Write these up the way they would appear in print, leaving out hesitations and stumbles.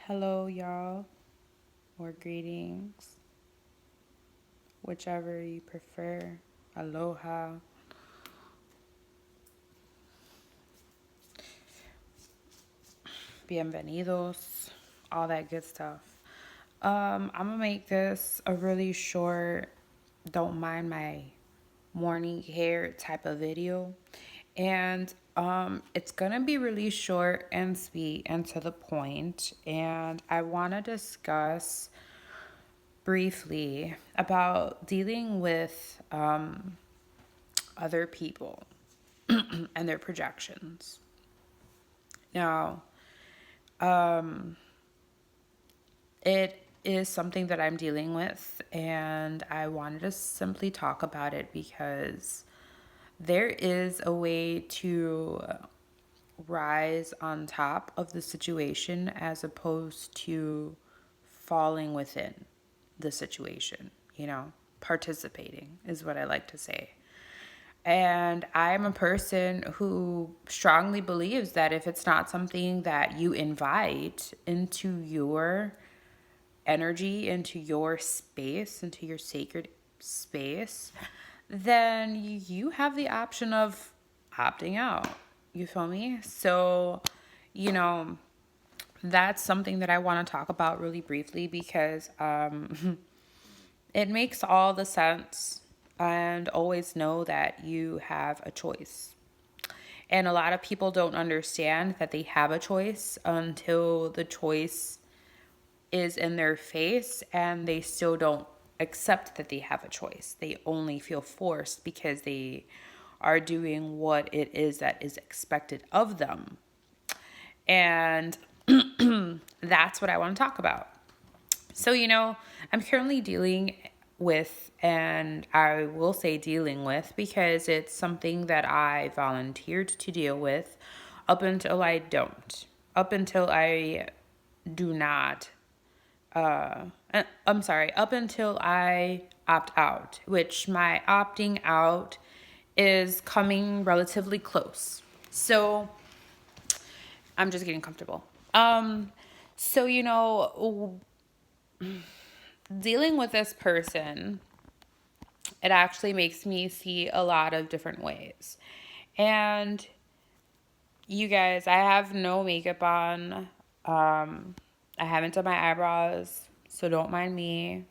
Hello, y'all, or greetings, whichever you prefer. Aloha. Bienvenidos, all that good stuff. I'm gonna make this a really short, don't mind my morning hair type of video. And it's gonna be really short and sweet and to the point. And I wanna discuss briefly about dealing with other people and their projections. Now, it is something that I'm dealing with, and I wanted to simply talk about it because there is a way to rise on top of the situation as opposed to falling within the situation, participating is what I like to say. And I'm a person who strongly believes that if it's not something that you invite into your energy, into your space, into your sacred space, then you have the option of opting out. You feel me? So, you know, that's something that I want to talk about really briefly because it makes all the sense, and always know that you have a choice. And a lot of people don't understand that they have a choice until the choice is in their face and they still don't accept that they have a choice. They only feel forced because they are doing what it is that is expected of them. And that's what I want to talk about. So, I'm currently dealing with, and I will say dealing with because it's something that I volunteered to deal with up until I don't. Up until I do not. I'm sorry, up until I opt out, which my opting out is coming relatively close. So, I'm just getting comfortable. So, dealing with this person, it actually makes me see a lot of different ways. And you guys, I have no makeup on. I haven't done my eyebrows, so don't mind me.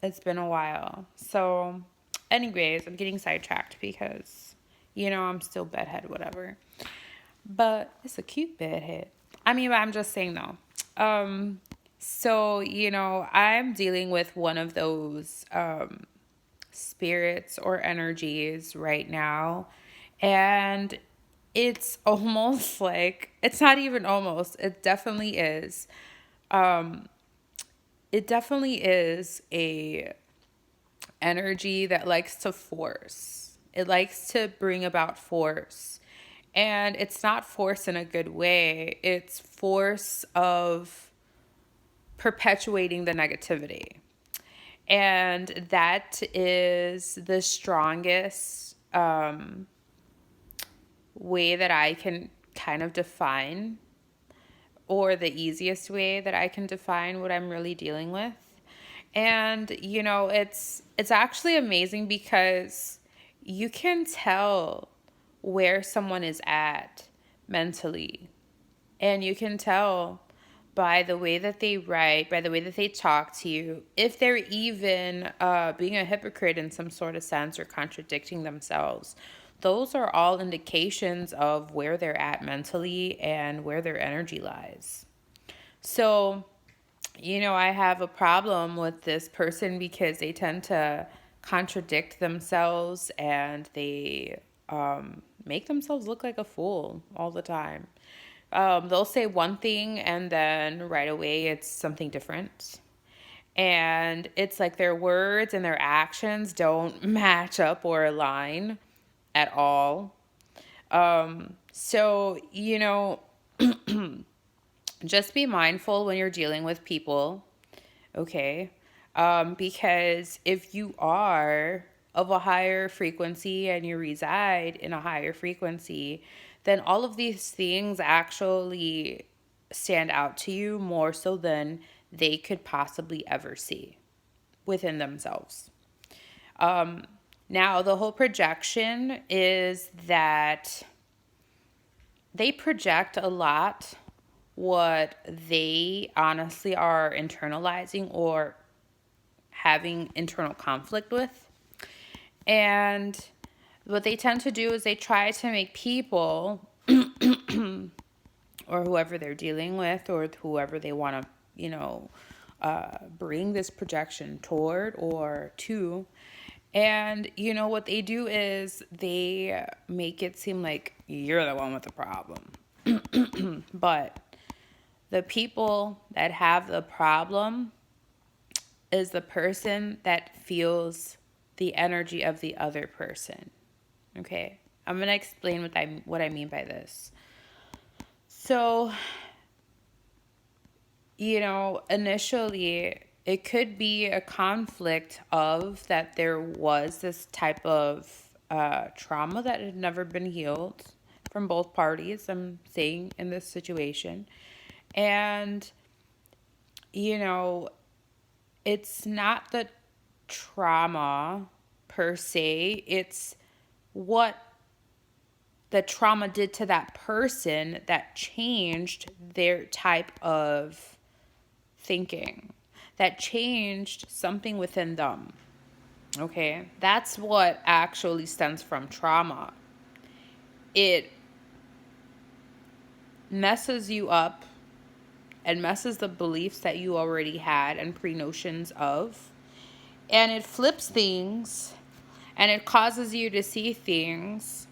It's been a while. So, anyways, I'm getting sidetracked because, I'm still bedhead, whatever. But it's a cute bedhead. I'm just saying though. So, I'm dealing with one of those spirits or energies right now. And it's almost like, it's not even almost, it definitely is. It definitely is a energy that likes to force. It likes to bring about force. And it's not force in a good way. It's force of perpetuating the negativity. And that is the strongest way that I can kind of define, or the easiest way that I can define what I'm really dealing with. And it's actually amazing because you can tell where someone is at mentally. And you can tell by the way that they write, by the way that they talk to you, if they're even being a hypocrite in some sort of sense or contradicting themselves. Those are all indications of where they're at mentally and where their energy lies. So, I have a problem with this person because they tend to contradict themselves and they make themselves look like a fool all the time. They'll say one thing and then right away it's something different. And it's like their words and their actions don't match up or align at all. So, just be mindful when you're dealing with people, okay? Because if you are of a higher frequency and you reside in a higher frequency, then all of these things actually stand out to you more so than they could possibly ever see within themselves. Now, the whole projection is that they project a lot what they honestly are internalizing or having internal conflict with. And what they tend to do is they try to make people or whoever they're dealing with or whoever they want to, bring this projection toward or to. And, what they do is they make it seem like you're the one with the problem. But the people that have the problem is the person that feels the energy of the other person. Okay? I'm going to explain what I mean by this. So, initially it could be a conflict of that there was this type of trauma that had never been healed from both parties, I'm saying, in this situation. And, it's not the trauma per se, it's what the trauma did to that person that changed their type of thinking, that changed something within them. Okay? That's what actually stems from trauma. It messes you up and messes the beliefs that you already had and pre-notions of. And it flips things and it causes you to see things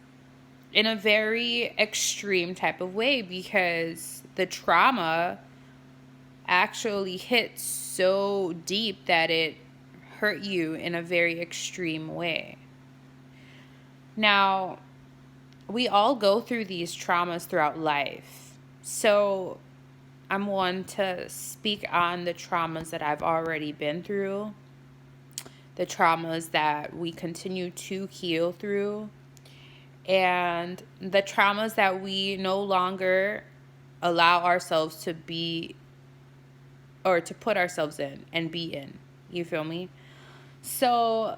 in a very extreme type of way because the trauma actually hit so deep that it hurt you in a very extreme way. Now, we all go through these traumas throughout life. So I'm one to speak on the traumas that I've already been through, the traumas that we continue to heal through, and the traumas that we no longer allow ourselves to be or to put ourselves in and be in. You feel me? So,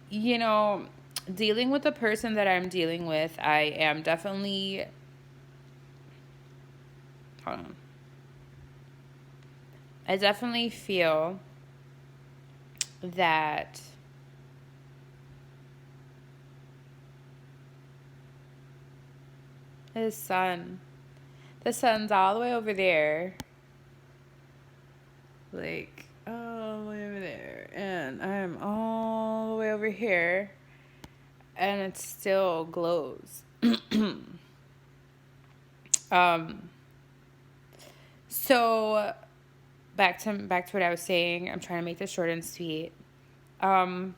dealing with the person that I'm dealing with, I am definitely... Hold on. I definitely feel that the sun's all the way over there. Like, all the way over there. And I'm all the way over here. And it still glows. So back to what I was saying. I'm trying to make this short and sweet. I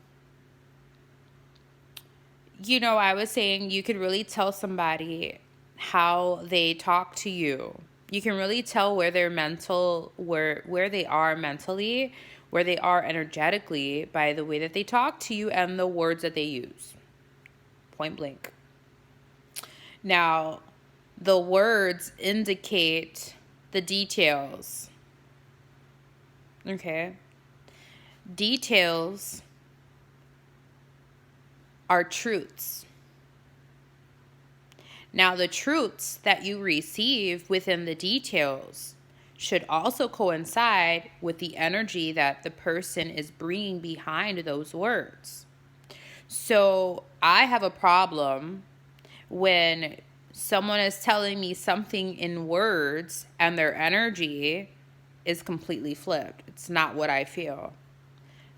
was saying you could really tell somebody how they talk to you. You can really tell where they are mentally, where they are energetically by the way that they talk to you and the words that they use. Point blank. Now, the words indicate the details. Okay? Details are truths. Now, the truths that you receive within the details should also coincide with the energy that the person is bringing behind those words. So I have a problem when someone is telling me something in words and their energy is completely flipped. It's not what I feel.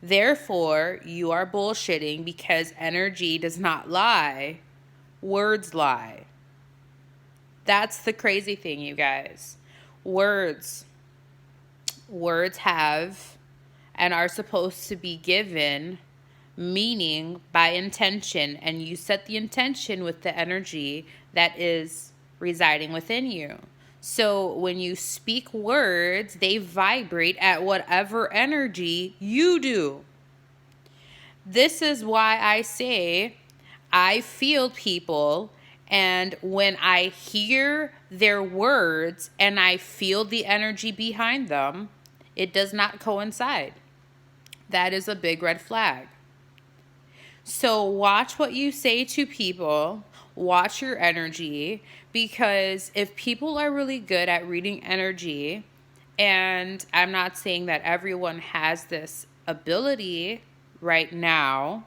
Therefore, you are bullshitting because energy does not lie. Words lie. That's the crazy thing, you guys. Words have and are supposed to be given meaning by intention, and you set the intention with the energy that is residing within you. So when you speak words, they vibrate at whatever energy you do. This is why I say I feel people, and when I hear their words and I feel the energy behind them, it does not coincide. That is a big red flag. So watch what you say to people, watch your energy, because if people are really good at reading energy, and I'm not saying that everyone has this ability right now,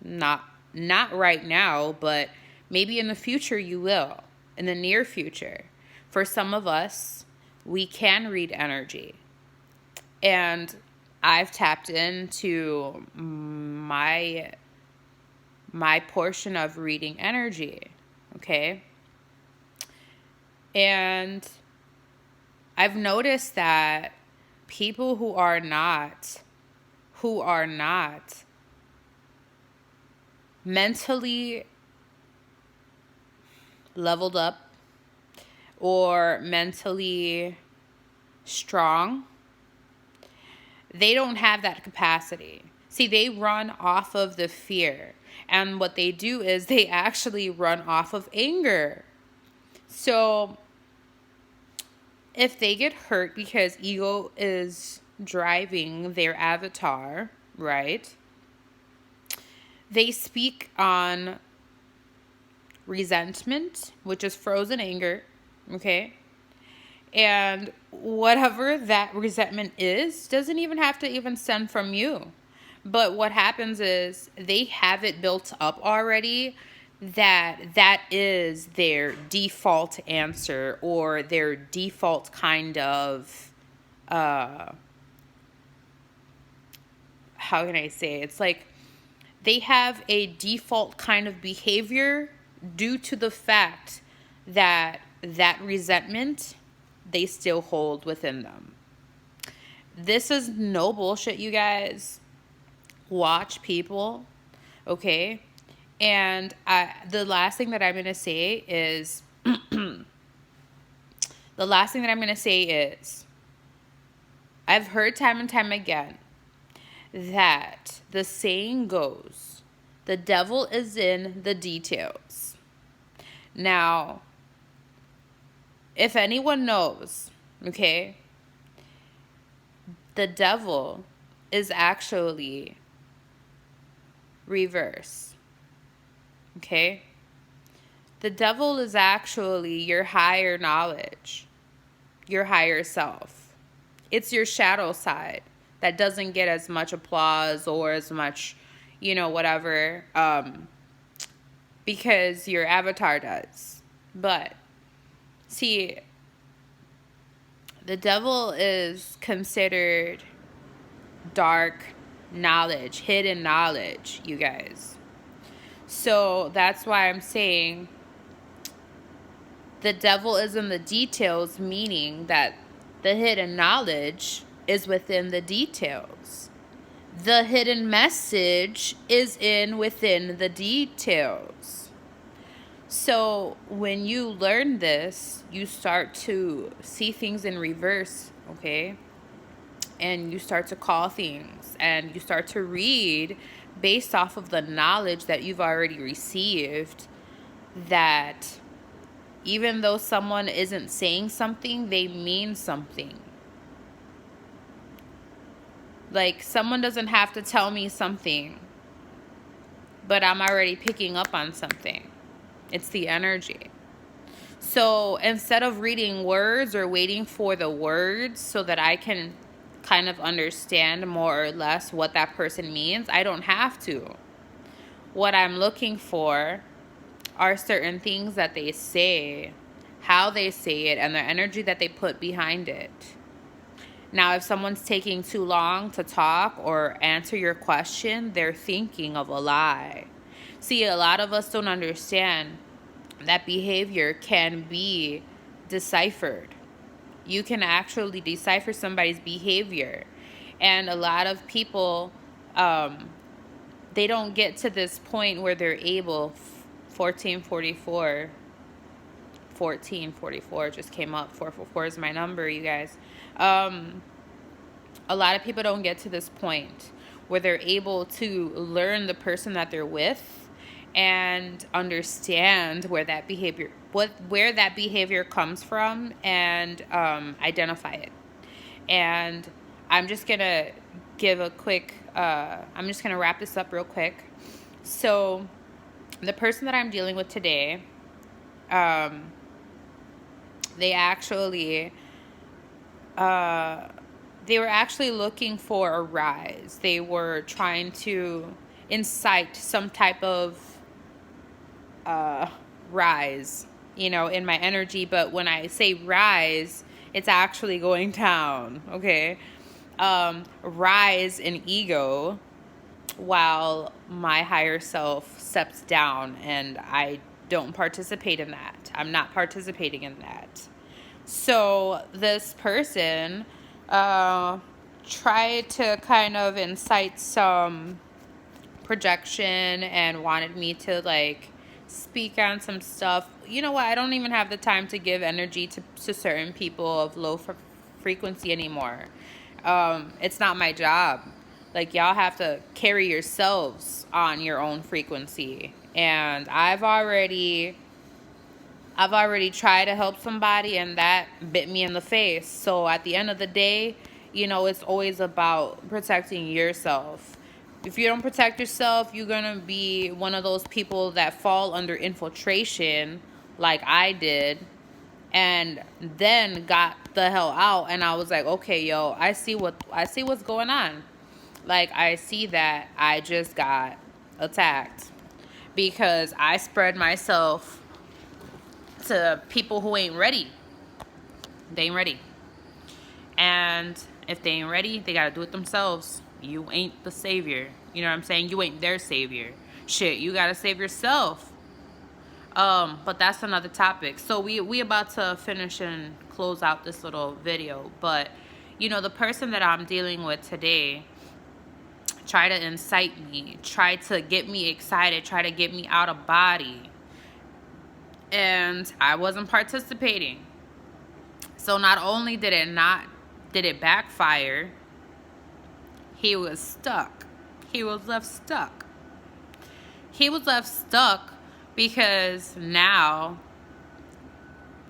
not right now, but maybe in the future you will, in the near future. For some of us, we can read energy. And I've tapped into my portion of reading energy, okay? And I've noticed that people who are not mentally leveled up or mentally strong, they don't have that capacity. See, they run off of the fear. And what they do is they actually run off of anger. So if they get hurt because ego is driving their avatar, right? They speak on resentment, which is frozen anger, okay? And whatever that resentment is, doesn't even have to even stem from you. But what happens is they have it built up already, that is their default answer, or their default kind of how can I say? It's like they have a default kind of behavior due to the fact that resentment they still hold within them. This is no bullshit, you guys. Watch people, okay? And the last thing that I'm going to say is I've heard time and time again that the saying goes, the devil is in the details. Now, if anyone knows, okay, the devil is actually reverse. Okay? The devil is actually your higher knowledge, your higher self. It's your shadow side that doesn't get as much applause or as much, whatever, because your avatar does. But, see, the devil is considered dark knowledge, hidden knowledge, you guys. So that's why I'm saying the devil is in the details, meaning that the hidden knowledge is within the details. The hidden message is within the details. So when you learn this, you start to see things in reverse, okay? And you start to call things, and you start to read based off of the knowledge that you've already received, that even though someone isn't saying something, they mean something. Like, someone doesn't have to tell me something, but I'm already picking up on something. It's the energy. So instead of reading words or waiting for the words so that I can kind of understand more or less what that person means, I don't have to. What I'm looking for are certain things that they say, how they say it, and the energy that they put behind it. Now, if someone's taking too long to talk or answer your question, they're thinking of a lie. See, a lot of us don't understand that behavior can be deciphered. You can actually decipher somebody's behavior. And a lot of people, they don't get to this point where they're able. 1444 just came up. 444 is my number, you guys. A lot of people don't get to this point where they're able to learn the person that they're with and understand where that behavior comes from, and identify it. And I'm just gonna give a quick I'm just gonna wrap this up real quick. So the person that I'm dealing with today, they actually they were actually looking for a rise. They were trying to incite some type of rise, in my energy. But when I say rise, it's actually going down, okay? Rise in ego while my higher self steps down, and I don't participate in that. I'm not participating in that. So this person tried to kind of incite some projection and wanted me to speak on some stuff. You know what? I don't even have the time to give energy to certain people of low frequency anymore. It's not my job. Y'all have to carry yourselves on your own frequency. And I've already tried to help somebody, and that bit me in the face. So at the end of the day, it's always about protecting yourself. If you don't protect yourself, you're going to be one of those people that fall under infiltration like I did, and then got the hell out. And I was like, okay, yo, I see what's going on. I see that I just got attacked because I spread myself to people who ain't ready. They ain't ready. And if they ain't ready, they gotta do it themselves. You ain't the savior. You know what I'm saying? You ain't their savior. Shit, you gotta save yourself. But that's another topic. So we about to finish and close out this little video. But, the person that I'm dealing with today tried to incite me, tried to get me excited, tried to get me out of body. And I wasn't participating. So not only did it backfire, he was stuck. He was left stuck. He was left stuck because now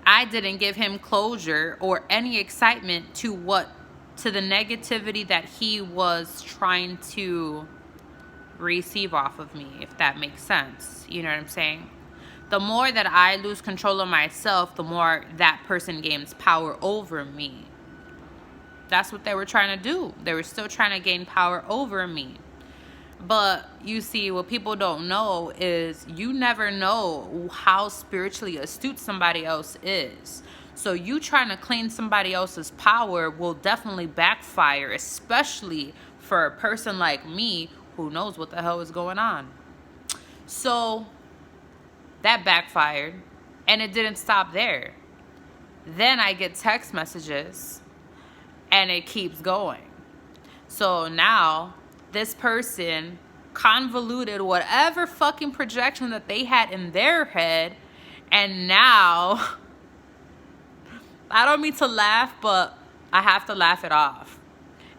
I didn't give him closure or any excitement to the negativity that he was trying to receive off of me, if that makes sense. You know what I'm saying? The more that I lose control of myself, the more that person gains power over me. That's what they were trying to do. They were still trying to gain power over me. But you see, what people don't know is you never know how spiritually astute somebody else is. So you trying to claim somebody else's power will definitely backfire, especially for a person like me who knows what the hell is going on. So that backfired, and it didn't stop there. Then I get text messages, and it keeps going. So now this person convoluted whatever fucking projection that they had in their head, and now I don't mean to laugh, but I have to laugh it off.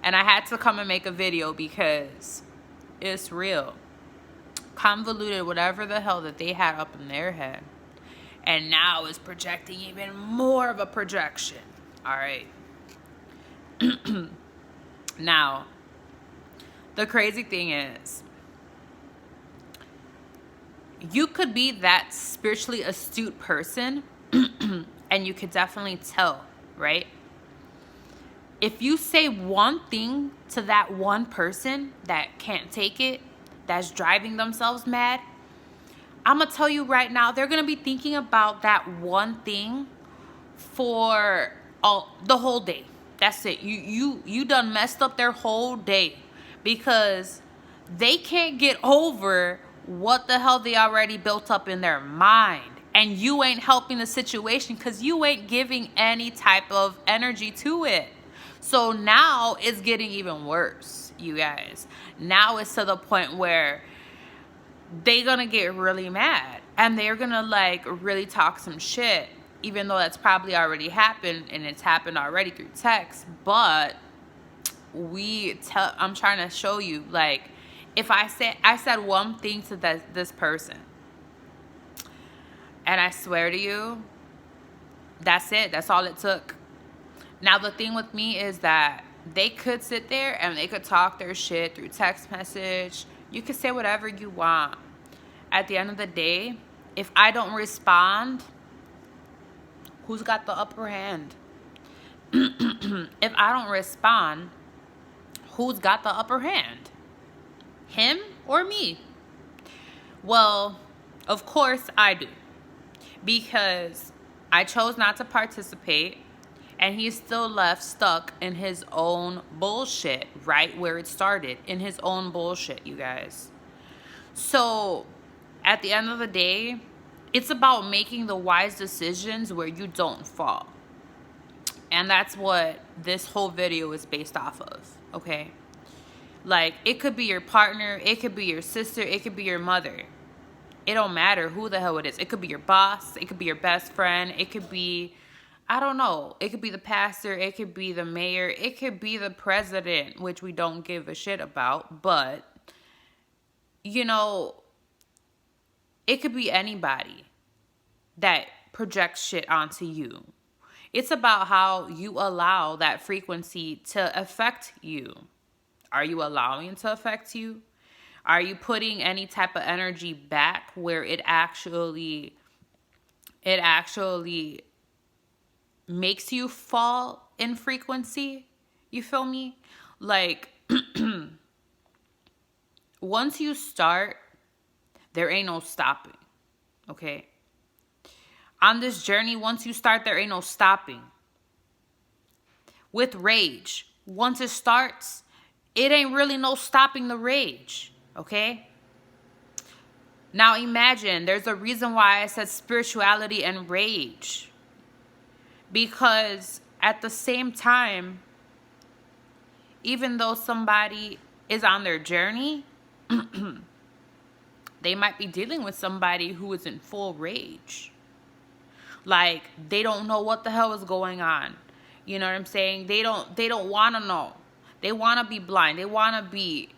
And I had to come and make a video because it's real. Convoluted whatever the hell that they had up in their head, and now is projecting even more of a projection. All right. Now, the crazy thing is, you could be that spiritually astute person and you could definitely tell, right? If you say one thing to that one person that can't take it, that's driving themselves mad, I'm going to tell you right now, they're going to be thinking about that one thing for the whole day. That's it. You done messed up their whole day because they can't get over what the hell they already built up in their mind. And you ain't helping the situation because you ain't giving any type of energy to it. So now it's getting even worse, you guys. Now it's to the point where they're going to get really mad. And they're going to really talk some shit. Even though that's probably already happened, and it's happened already through text. But I'm trying to show you, like, if I said one thing to this person, and I swear to you, that's it. That's all it took. Now, the thing with me is that they could sit there and they could talk their shit through text message. You could say whatever you want. At the end of the day, if I don't respond, who's got the upper hand? If I don't respond, who's got the upper hand? Him or me? Well, of course I do. Because I chose not to participate, and he's still left stuck in his own bullshit, right where it started, in his own bullshit, you guys. So, at the end of the day, it's about making the wise decisions where you don't fall. And that's what this whole video is based off of, okay? Like, it could be your partner, it could be your sister, it could be your mother. It don't matter who the hell it is. It could be your boss, it could be your best friend, it could be, I don't know, it could be the pastor, it could be the mayor, it could be the president, which we don't give a shit about, but, you know, it could be anybody that projects shit onto you. It's about how you allow that frequency to affect you. Are you allowing it to affect you? Are you putting any type of energy back where it actually makes you fall in frequency? You feel me? Like, once you start, there ain't no stopping, okay? On this journey, once you start, there ain't no stopping. With rage, once it starts, it ain't really no stopping the rage, okay? Now imagine, there's a reason why I said spirituality and rage. Because at the same time, even though somebody is on their journey, they might be dealing with somebody who is in full rage. Like, they don't know what the hell is going on. You know what I'm saying? They don't want to know. They want to be blind. They want to be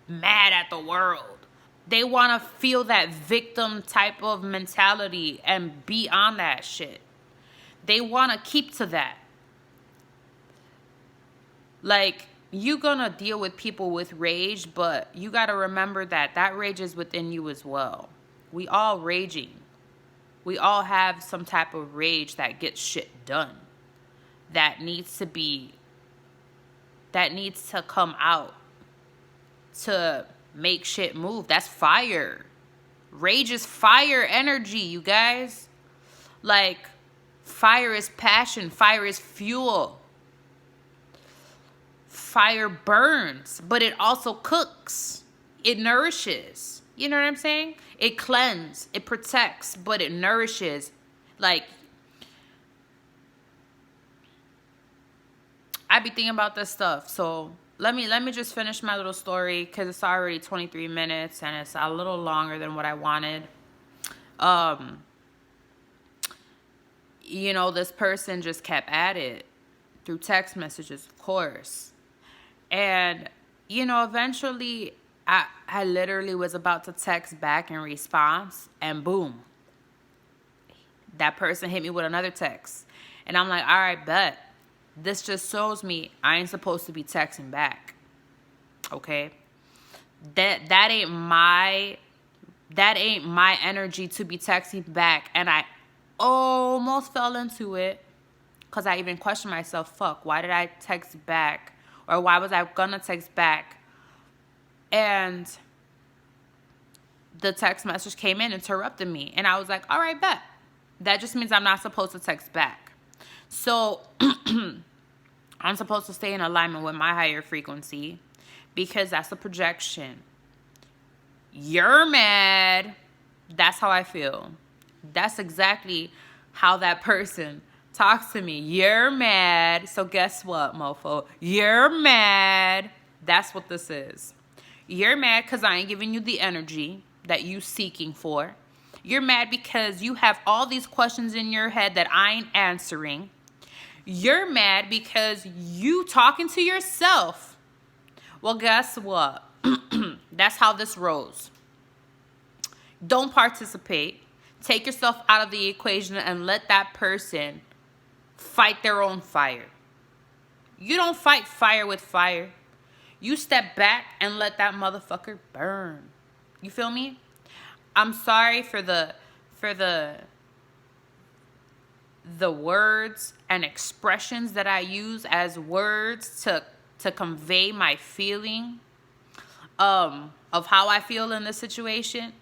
mad at the world. They want to feel that victim type of mentality and be on that shit. They want to keep to that. Like, you're going to deal with people with rage, but you got to remember that that rage is within you as well. We all raging. We all have some type of rage that gets shit done. That needs to come out to make shit move. That's fire. Rage is fire energy, you guys. Like, fire is passion. Fire is fuel. Fire burns, but it also cooks. It nourishes. You know what I'm saying? It cleanses, it protects, but it nourishes. Like, I be thinking about this stuff. So let me just finish my little story, because it's already 23 minutes and it's a little longer than what I wanted. You know, this person just kept at it through text messages, of course. And, you know, eventually I literally was about to text back in response, and boom, that person hit me with another text. And I'm like, all right, bet. This just shows me I ain't supposed to be texting back. Okay? That ain't my energy to be texting back. And I almost fell into it, because I even questioned myself, fuck, why did I text back? Or why was I gonna text back? And the text message came in, interrupted me. And I was like, all right, bet. That just means I'm not supposed to text back. So I'm supposed to stay in alignment with my higher frequency, because that's a projection. You're mad. That's how I feel. That's exactly how that person talks to me. You're mad. So guess what, mofo? You're mad. That's what this is. You're mad because I ain't giving you the energy that you seeking for. You're mad because you have all these questions in your head that I ain't answering. You're mad because you talking to yourself Well, guess what? That's how this rolls. Don't participate. Take yourself out of the equation and let that person fight their own fire. You don't fight fire with fire. You step back and let that motherfucker burn. You feel me? I'm sorry for the words and expressions that I use as words to convey my feeling of how I feel in this situation.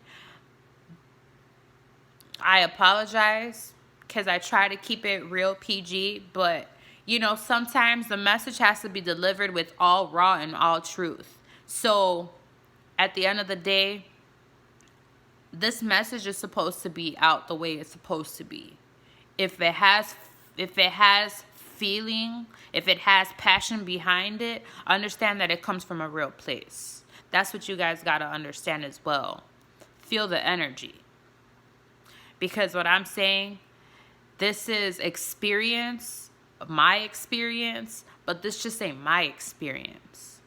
I apologize because I try to keep it real PG, but sometimes the message has to be delivered with all raw and all truth. So at the end of the day, this message is supposed to be out the way it's supposed to be. If it has feeling, if it has passion behind it, understand that it comes from a real place. That's what you guys got to understand as well. Feel the energy. Because what I'm saying, this is experience, my experience, but this just ain't my experience.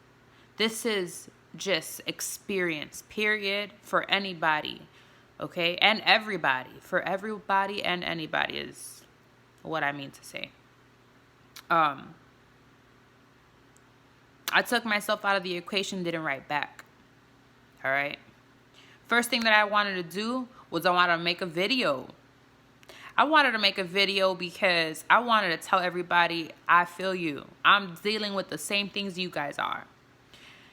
This is just experience, period, for anybody, okay? And everybody. For everybody and anybody is what I mean to say. I took myself out of the equation, didn't write back. All right? First thing that I wanted to do was I wanted to make a video. I wanted to make a video because I wanted to tell everybody, I feel you. I'm dealing with the same things you guys are.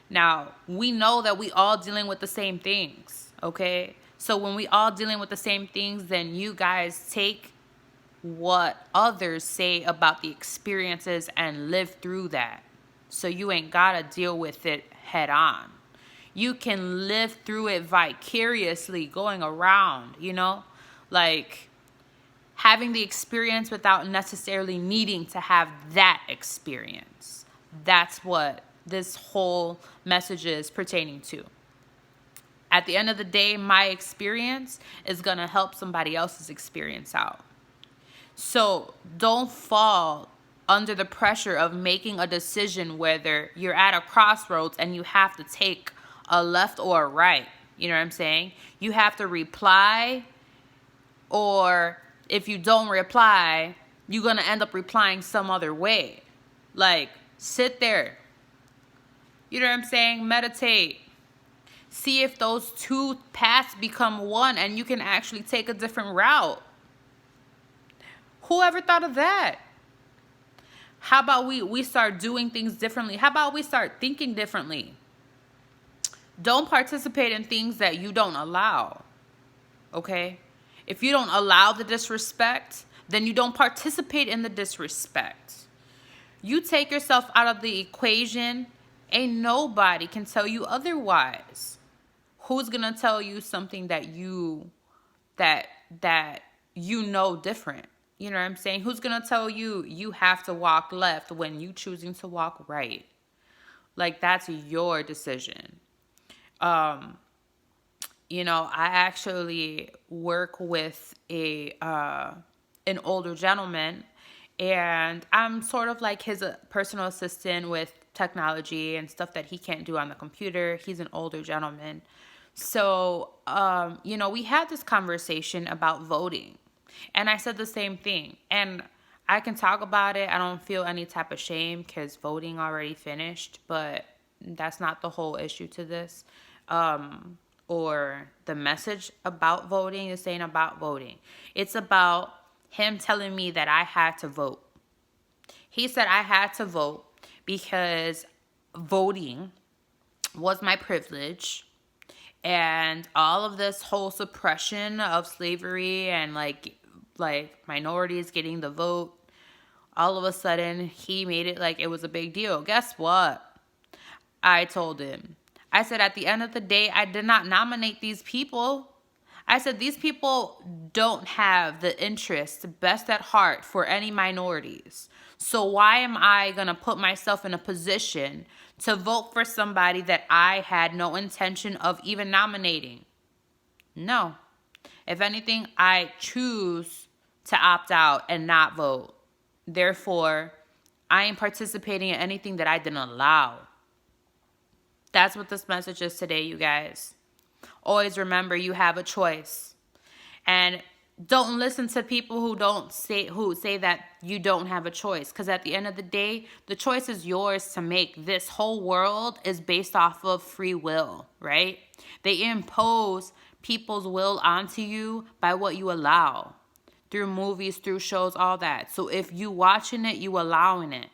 Now, we know that we all dealing with the same things, okay? So when we all dealing with the same things, then you guys take what others say about the experiences and live through that. So you ain't got to deal with it head on. You can live through it vicariously, going around, like having the experience without necessarily needing to have that experience. That's what this whole message is pertaining to. At the end of the day, my experience is going to help somebody else's experience out. So don't fall under the pressure of making a decision whether you're at a crossroads and you have to take a left or a right. You know what I'm saying? You have to reply, or if you don't reply, you're going to end up replying some other way. Like, sit there. You know what I'm saying? Meditate. See if those two paths become one and you can actually take a different route. Whoever thought of that? How about we start doing things differently? How about we start thinking differently? Don't participate in things that you don't allow, okay? If you don't allow the disrespect, then you don't participate in the disrespect. You take yourself out of the equation, ain't nobody can tell you otherwise. Who's going to tell you something that you know different? You know what I'm saying? Who's going to tell you you have to walk left when you choosing to walk right? Like, that's your decision. I actually work with an older gentleman, and I'm sort of like his personal assistant with technology and stuff that he can't do on the computer. He's an older gentleman. So, we had this conversation about voting, and I said the same thing, and I can talk about it. I don't feel any type of shame because voting already finished, but that's not the whole issue to this. Or the message about voting is saying about voting. It's about him telling me that I had to vote. He said I had to vote because voting was my privilege, and all of this whole suppression of slavery and like minorities getting the vote, all of a sudden he made it like it was a big deal. Guess what? I told him. I said, at the end of the day, I did not nominate these people. I said, these people don't have the interest best at heart for any minorities. So why am I going to put myself in a position to vote for somebody that I had no intention of even nominating? No. If anything, I choose to opt out and not vote. Therefore, I ain't participating in anything that I didn't allow. That's what this message is today, you guys. Always remember you have a choice. And don't listen to people who say that you don't have a choice, because at the end of the day, the choice is yours to make. This whole world is based off of free will, right? They impose people's will onto you by what you allow through movies, through shows, all that. So if you watching it, you allowing it.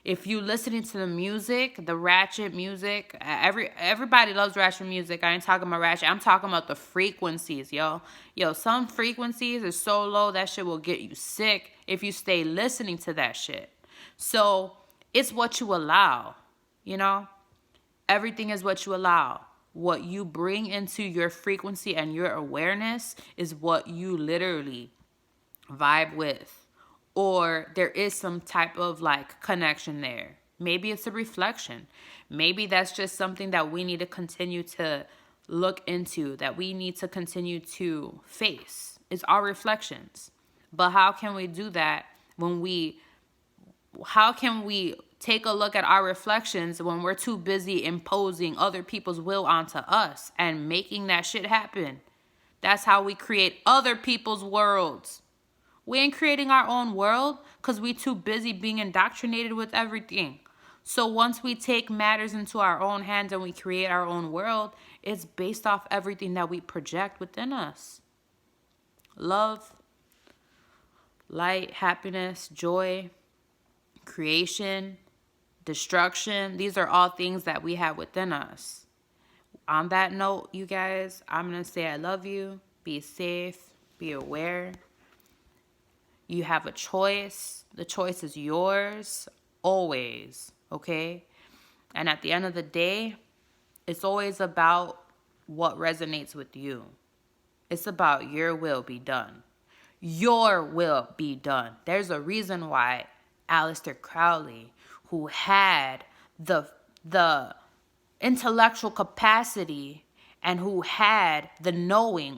If you listening to the music, the ratchet music, everybody loves ratchet music. I ain't talking about ratchet. I'm talking about the frequencies, yo. Yo, some frequencies are so low that shit will get you sick if you stay listening to that shit. So it's what you allow, you know? Everything is what you allow. What you bring into your frequency and your awareness is what you literally vibe with. Or there is some type of like connection there. Maybe it's a reflection. Maybe that's just something that we need to continue to look into, that we need to continue to face. It's our reflections. But how can we do that how can we take a look at our reflections when we're too busy imposing other people's will onto us and making that shit happen? That's how we create other people's worlds. We ain't creating our own world because we too busy being indoctrinated with everything. So once we take matters into our own hands and we create our own world, it's based off everything that we project within us. Love, light, happiness, joy, creation, destruction. These are all things that we have within us. On that note, you guys, I'm going to say I love you. Be safe. Be aware. You have a choice. The choice is yours always, okay? And at the end of the day, it's always about what resonates with you. It's about your will be done. Your will be done. There's a reason why Aleister Crowley, who had the intellectual capacity and who had the knowing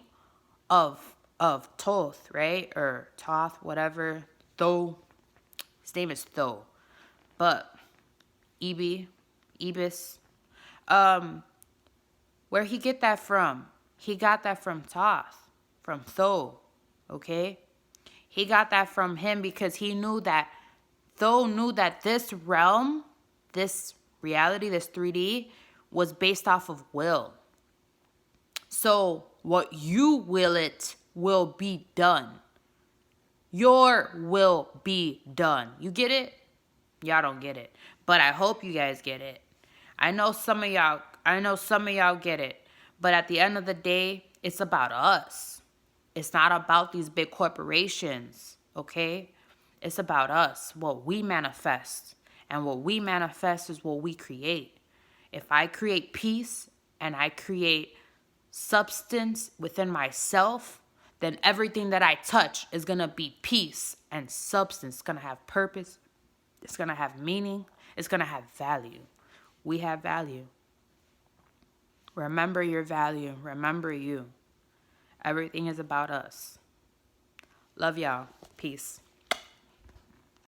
of Thoth, right? Or Thoth, whatever. Thoth. His name is Thoth. But Ibis. Where he get that from? He got that from Thoth. From Thoth. Okay? He got that from him because he knew that Thoth knew that this realm, this reality, this 3D, was based off of will. So what you will it will be done. Your will be done. You get it? Y'all don't get it. But I hope you guys get it. I know some of y'all get it. But at the end of the day, it's about us. It's not about these big corporations, okay? It's about us, what we manifest. And what we manifest is what we create. If I create peace and I create substance within myself, then everything that I touch is going to be peace and substance. It's going to have purpose. It's going to have meaning. It's going to have value. We have value. Remember your value. Remember you. Everything is about us. Love y'all. Peace.